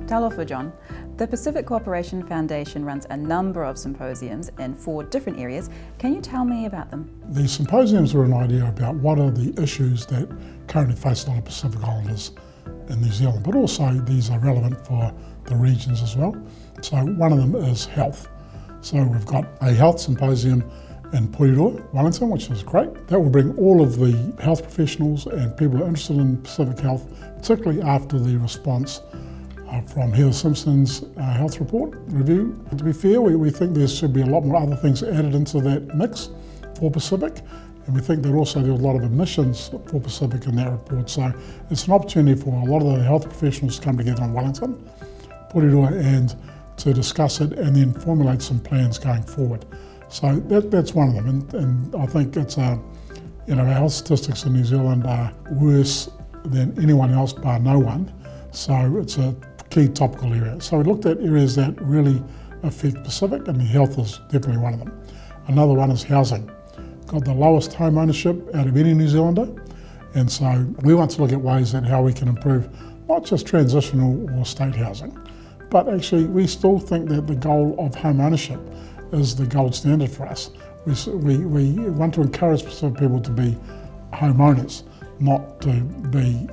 Talofa John. The Pacific Cooperation Foundation runs a number of symposiums in 4 different areas. Can you tell me about them? The symposiums are an idea about what are the issues that currently face a lot of Pacific Islanders in New Zealand, but also these are relevant for the regions as well. So one of them is health. So we've got a health symposium in Porirua, Wellington, which is great. That will bring all of the health professionals and people who are interested in Pacific health, particularly after the response from Heather Simpson's health report review. To be fair, we think there should be a lot more other things added into that mix for Pacific, and we think that also there was a lot of omissions for Pacific in that report. So it's an opportunity for a lot of the health professionals to come together in Wellington, Porirua, and to discuss it and then formulate some plans going forward. So that's one of them, and I think it's our health statistics in New Zealand are worse than anyone else bar no one, so it's a key topical area. So we looked at areas that really affect Pacific, and health is definitely one of them. Another one is housing. Got the lowest home ownership out of any New Zealander, and so we want to look at ways that how we can improve not just transitional or state housing, but actually we still think that the goal of home ownership is the gold standard for us. We want to encourage Pacific people to be homeowners, not to be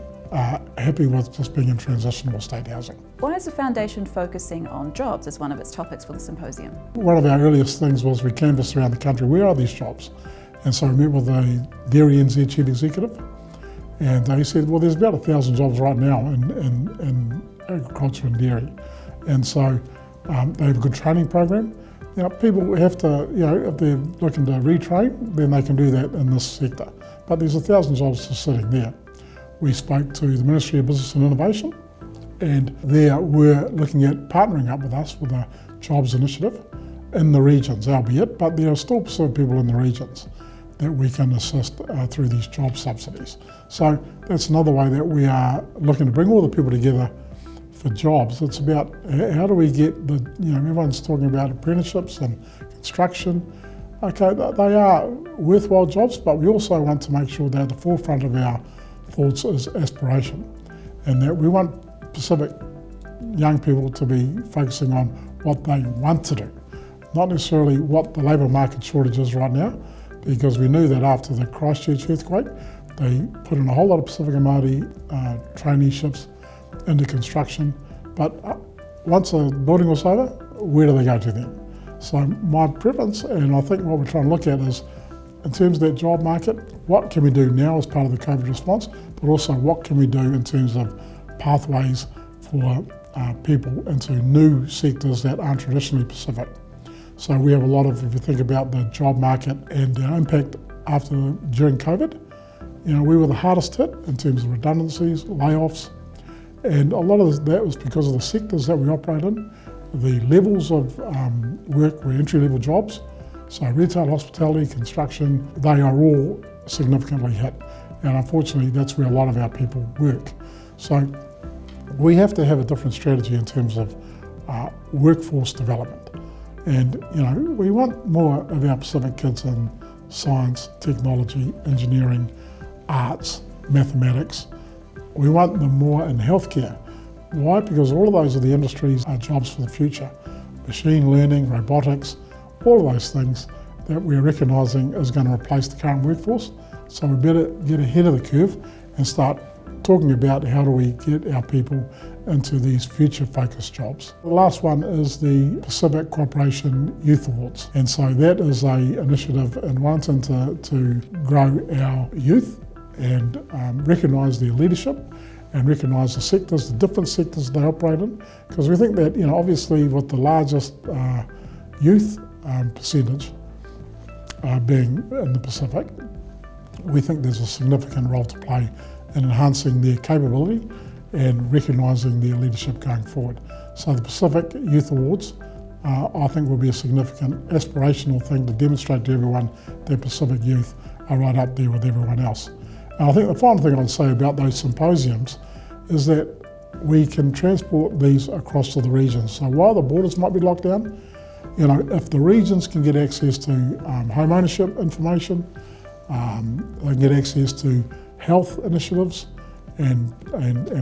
happy with just being in transitional or state housing. Why is the foundation focusing on jobs as one of its topics for the symposium? One of our earliest things was we canvassed around the country, where are these jobs? And so we met with the Dairy NZ Chief Executive, and he said, well, there's about 1,000 jobs right now in agriculture and dairy. And so they have a good training program. People have to, if they're looking to retrain, then they can do that in this sector. But there's 1,000 jobs just sitting there. We spoke to the Ministry of Business and Innovation, and there we're looking at partnering up with us with a jobs initiative in the regions, albeit, but there are still Pacific people in the regions that we can assist through these job subsidies. So that's another way that we are looking to bring all the people together for jobs. It's about how do we get the, everyone's talking about apprenticeships and construction. Okay, they are worthwhile jobs, but we also want to make sure that at the forefront of our thoughts is aspiration, and that we want Pacific young people to be focusing on what they want to do, not necessarily what the labour market shortage is right now, because we knew that after the Christchurch earthquake, they put in a whole lot of Pacific and Māori traineeships into construction, but once the building was over, where do they go to then? So my preference, and I think what we're trying to look at is, in terms of that job market, what can we do now as part of the COVID response, but also what can we do in terms of pathways for people into new sectors that aren't traditionally Pacific. So we have a lot of, if you think about the job market and the impact during COVID, we were the hardest hit in terms of redundancies, layoffs, and a lot of that was because of the sectors that we operate in. The levels of work were entry-level jobs, so retail, hospitality, construction, they are all significantly hit. And unfortunately, that's where a lot of our people work. So we have to have a different strategy in terms of workforce development. And we want more of our Pacific kids in science, technology, engineering, arts, mathematics. We want them more in healthcare. Why? Because all of those are the industries are jobs for the future. Machine learning, robotics, all of those things that we're recognising is going to replace the current workforce. So we better get ahead of the curve and start talking about how do we get our people into these future-focused jobs. The last one is the Pacific Cooperation Youth Awards. And so that is an initiative in Wellington to grow our youth and recognise their leadership and recognise the sectors, the different sectors they operate in. Because we think that, obviously with the largest youth percentage being in the Pacific, we think there's a significant role to play in enhancing their capability and recognising their leadership going forward. So the Pacific Youth Awards, I think, will be a significant aspirational thing to demonstrate to everyone that Pacific youth are right up there with everyone else. And I think the final thing I'd say about those symposiums is that we can transport these across to the regions. So while the borders might be locked down, if the regions can get access to home ownership information, they can get access to health initiatives and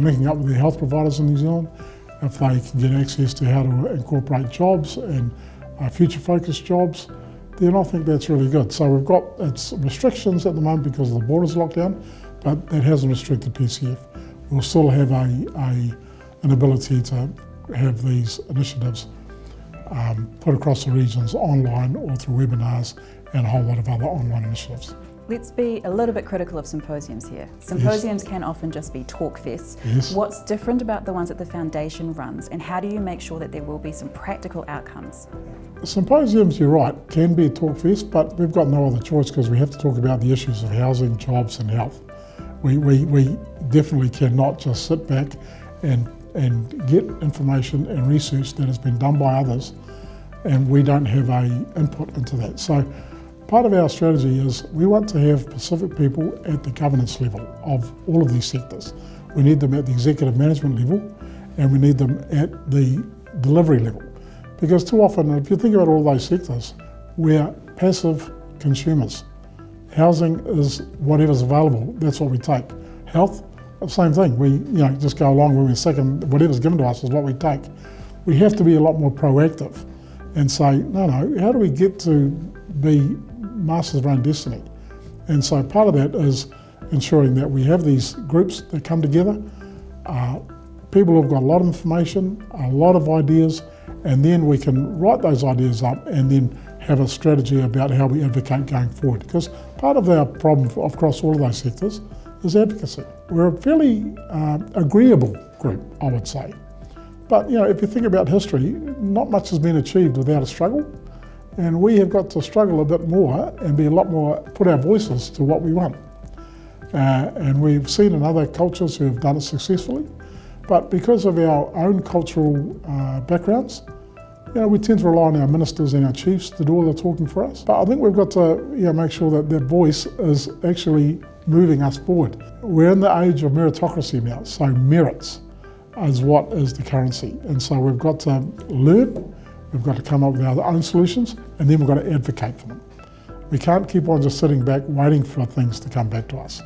linking up with their health providers in New Zealand, if they can get access to how to incorporate jobs and future-focused jobs, then I think that's really good. So we've got its restrictions at the moment because of the borders lockdown, but that hasn't restricted PCF. We'll still have an ability to have these initiatives put across the regions online or through webinars and a whole lot of other online initiatives. Let's be a little bit critical of symposiums here. Symposiums can often just be talk fests. Yes. What's different about the ones that the foundation runs, and how do you make sure that there will be some practical outcomes? Symposiums, you're right, can be a talk fest, but we've got no other choice because we have to talk about the issues of housing, jobs and health. We definitely cannot just sit back and get information and research that has been done by others, and we don't have an input into that. So part of our strategy is we want to have Pacific people at the governance level of all of these sectors. We need them at the executive management level, and we need them at the delivery level. Because too often, if you think about all those sectors, we're passive consumers. Housing is whatever's available, that's what we take. Health, same thing. We just go along when we're sick and whatever's given to us is what we take. We have to be a lot more proactive and say, no, how do we get to be masters of our own destiny? And so part of that is ensuring that we have these groups that come together, people who've got a lot of information, a lot of ideas, and then we can write those ideas up and then have a strategy about how we advocate going forward. Because part of our problem across all of those sectors is advocacy. We're a fairly agreeable group, I would say. But if you think about history, not much has been achieved without a struggle. And we have got to struggle a bit more and be a lot more, put our voices to what we want. And we've seen in other cultures who have done it successfully. But because of our own cultural backgrounds, we tend to rely on our ministers and our chiefs to do all the talking for us. But I think we've got to make sure that their voice is actually moving us forward. We're in the age of meritocracy now, so merits is what is the currency. And so we've got to learn, we've got to come up with our own solutions, and then we've got to advocate for them. We can't keep on just sitting back waiting for things to come back to us.